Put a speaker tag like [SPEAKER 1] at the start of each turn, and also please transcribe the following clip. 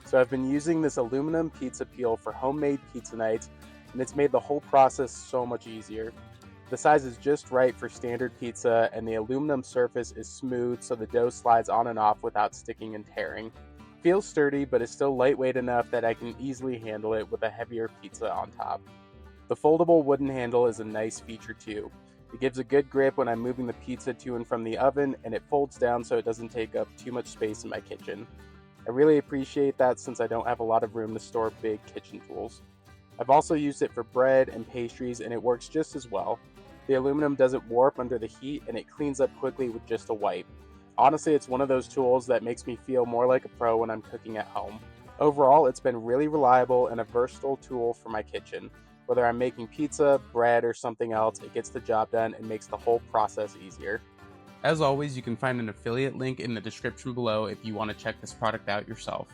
[SPEAKER 1] So I've been using this aluminum pizza peel for homemade pizza nights, and it's made the whole process so much easier. The size is just right for standard pizza, and the aluminum surface is smooth so the dough slides on and off without sticking and tearing. Feels sturdy, but is still lightweight enough that I can easily handle it with a heavier pizza on top. The foldable wooden handle is a nice feature too. It gives a good grip when I'm moving the pizza to and from the oven, and it folds down so it doesn't take up too much space in my kitchen. I really appreciate that since I don't have a lot of room to store big kitchen tools. I've also used it for bread and pastries, and it works just as well. The aluminum doesn't warp under the heat, and it cleans up quickly with just a wipe. Honestly, it's one of those tools that makes me feel more like a pro when I'm cooking at home. Overall, it's been really reliable and a versatile tool for my kitchen. Whether I'm making pizza, bread, or something else, it gets the job done and makes the whole process easier. As always, you can find an affiliate link in the description below if you want to check this product out yourself.